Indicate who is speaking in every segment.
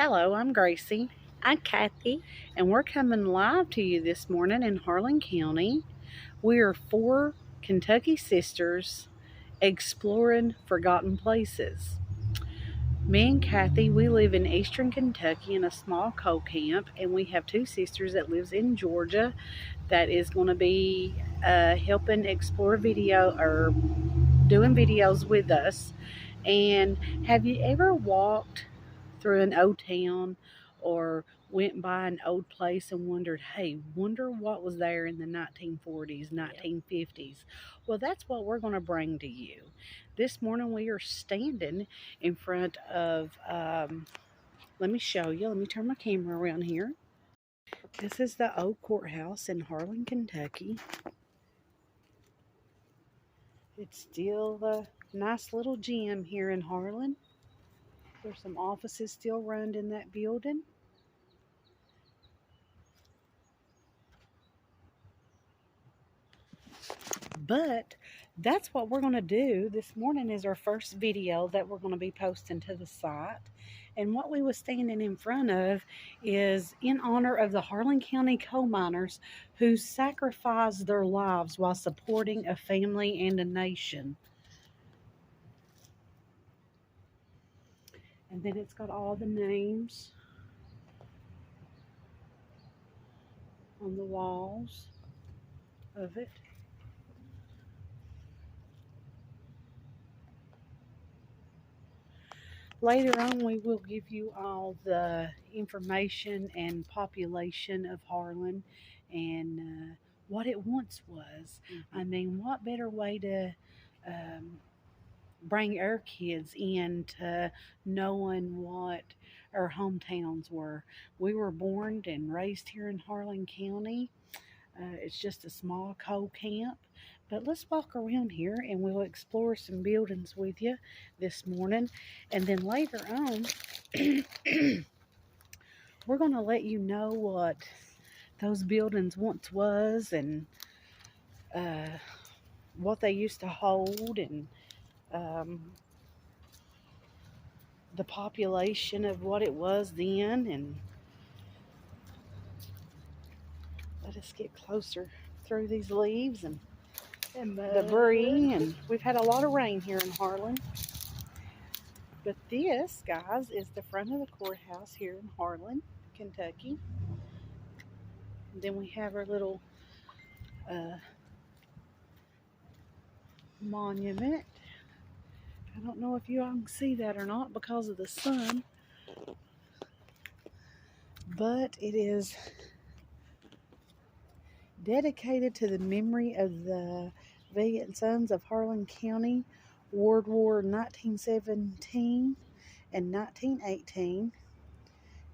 Speaker 1: Hello, I'm Gracie,
Speaker 2: I'm Kathy.
Speaker 1: and we're coming live to you this morning in Harlan County. We are four Kentucky sisters exploring forgotten places. Me and Kathy, we live in eastern Kentucky in a small coal camp, and we have two sisters that lives in Georgia that is going to be helping explore video or doing videos with us. And have you ever walked through an old town or went by an old place and wondered, hey, wonder what was there in the 1940s, 1950s? Well, that's what we're going to bring to you. This morning we are standing in front of, let me show you, let me turn my camera around here. This is the old courthouse in Harlan, Kentucky. It's still a nice little gym here in Harlan. There's some offices still run in that building. But that's what we're going to do this morning is our first video that we're going to be posting to the site. And what we was standing in front of is in honor of the Harlan County coal miners who sacrificed their lives while supporting a family and a nation. And then it's got all the names on the walls of it. Later on, we will give you all the information and population of Harlan and what it once was. I mean, what better way to bring our kids into knowing what our hometowns were? We were born and raised here in Harlan County. It's just a small coal camp. But let's walk around here and we'll explore some buildings with you this morning. And then later on, we're going to let you know what those buildings once was and what they used to hold and the population of what it was then. And let us get closer through these leaves and debris. And we've had a lot of rain here in Harlan. But this, guys, is the front of the courthouse here in Harlan, Kentucky. And then we have our little monument. I don't know if you all can see that or not because of the sun. But it is dedicated to the memory of the valiant sons of Harlan County, World War 1917 and 1918.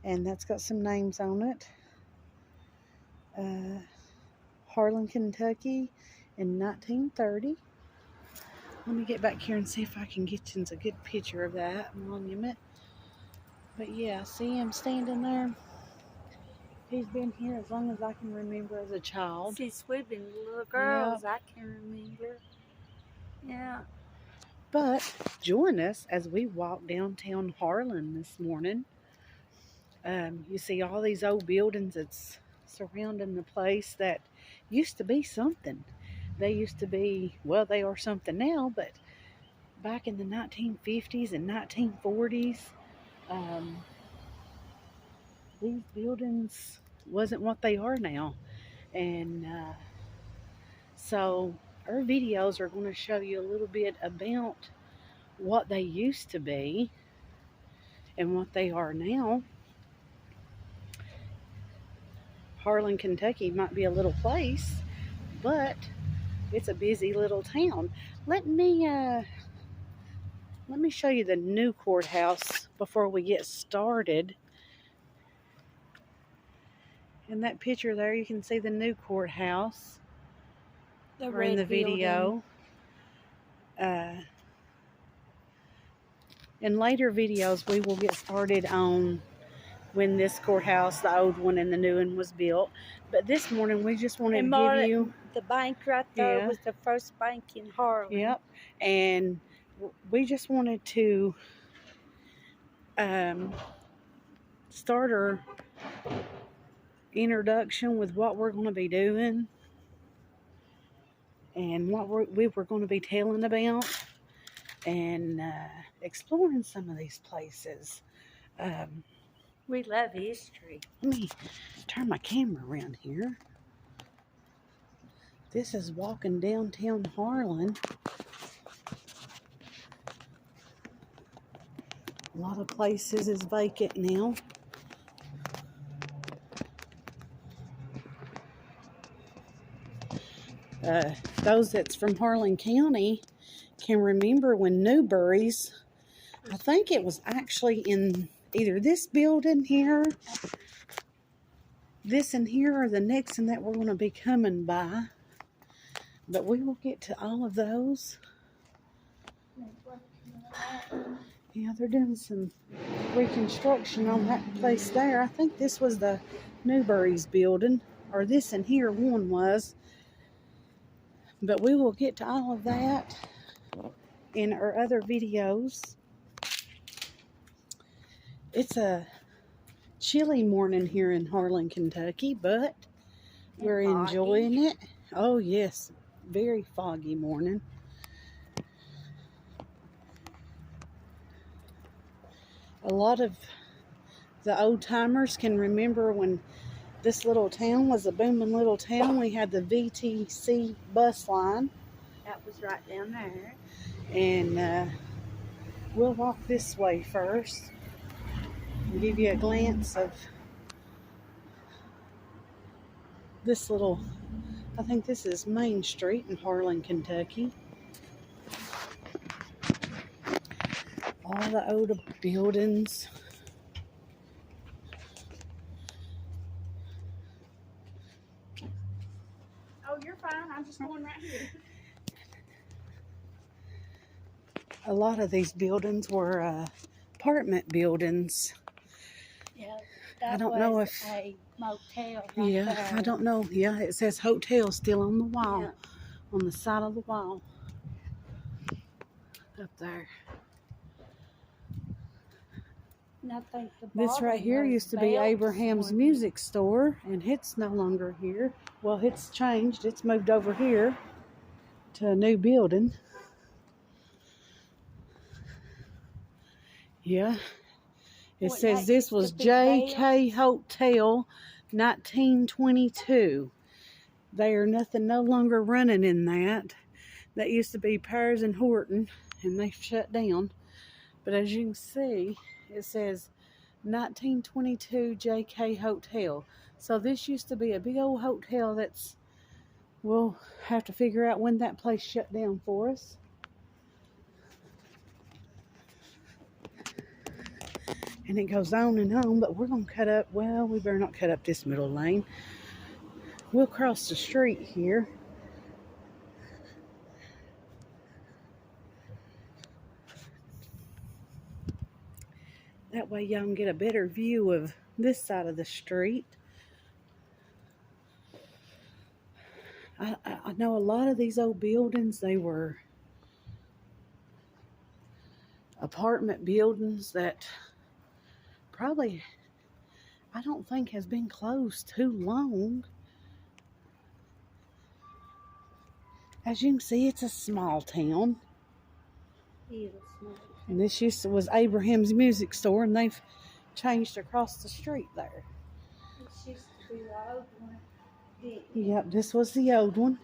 Speaker 1: And that's got some names on it. Harlan, Kentucky in 1930. Let me get back here and see if I can get you a good picture of that monument. But yeah, see him standing there? He's been here as long as I can remember as a child.
Speaker 2: Since we've been little girls, yep. I can remember. Yeah.
Speaker 1: But join us as we walk downtown Harlan this morning. You see all these old buildings that's surrounding the place that used to be something. They used to be, well, they are something now, but back in the 1950s and 1940s, these buildings wasn't what they are now. And so our videos are going to show you a little bit about what they used to be and what they are now. Harlan, Kentucky might be a little place, but it's a busy little town. Let me show you the new courthouse before we get started. In that picture there, you can see the new courthouse. Or in the video. In later videos, we will get started on when this courthouse, the old one and the new one, was built. But this morning, we just wanted to give you...
Speaker 2: The bank right there was the first bank in Harlan.
Speaker 1: Yep. And we just wanted to start our introduction with what we're going to be doing and what we were going to be telling about and exploring some of these places.
Speaker 2: We love history.
Speaker 1: Let me turn my camera around here. This is walking downtown Harlan. A lot of places is vacant now. Those that's from Harlan County can remember when Newberry's, I think it was actually in either this building here, this in here, or the next one that we're going to be coming by. But we will get to all of those. Yeah, they're doing some reconstruction on that place there. I think this was the Newberry's building, or this in here one was. But we will get to all of that in our other videos. It's a chilly morning here in Harlan, Kentucky, but we're enjoying it. Oh yes, very foggy morning. A lot of the old timers can remember when this little town was a booming little town. We had the VTC bus line.
Speaker 2: That was right down there.
Speaker 1: And we'll walk this way first and give you a glance of this little, I think this is Main Street in Harlan, Kentucky. All the old buildings.
Speaker 2: Oh, you're fine. I'm just going right here.
Speaker 1: A lot of these buildings were apartment buildings.
Speaker 2: Yeah, that
Speaker 1: I don't know if
Speaker 2: a motel.
Speaker 1: Yeah,
Speaker 2: there.
Speaker 1: I don't know. Yeah, it says hotel still on the wall,
Speaker 2: Yeah.
Speaker 1: on the side of the wall, up there.
Speaker 2: And I think
Speaker 1: This right here used to be Abraham's music store, and it's no longer here. Well, it's changed. It's moved over here to a new building. Yeah. It says this was J.K. Hotel, 1922. Nothing no longer running in that. That used to be Powers and Horton, and they've shut down. But as you can see, it says 1922 J.K. Hotel. So this used to be a big old hotel that's, we'll have to figure out when that place shut down for us. And it goes on and on, but we're going to cut up, well, we better not cut up this middle lane. We'll cross the street here. That way y'all can get a better view of this side of the street. I know a lot of these old buildings, they were apartment buildings that probably, I don't think has been closed too long. As you can see, it's a small town. And this was Abraham's music store, and they've changed across the street there.
Speaker 2: This used to be the old one.
Speaker 1: Yep, this was the old one.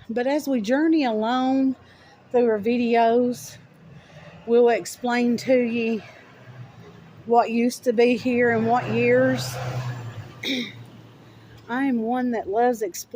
Speaker 1: But as we journey along through our videos, we'll explain to you what used to be here and what years. I am one that loves exploring.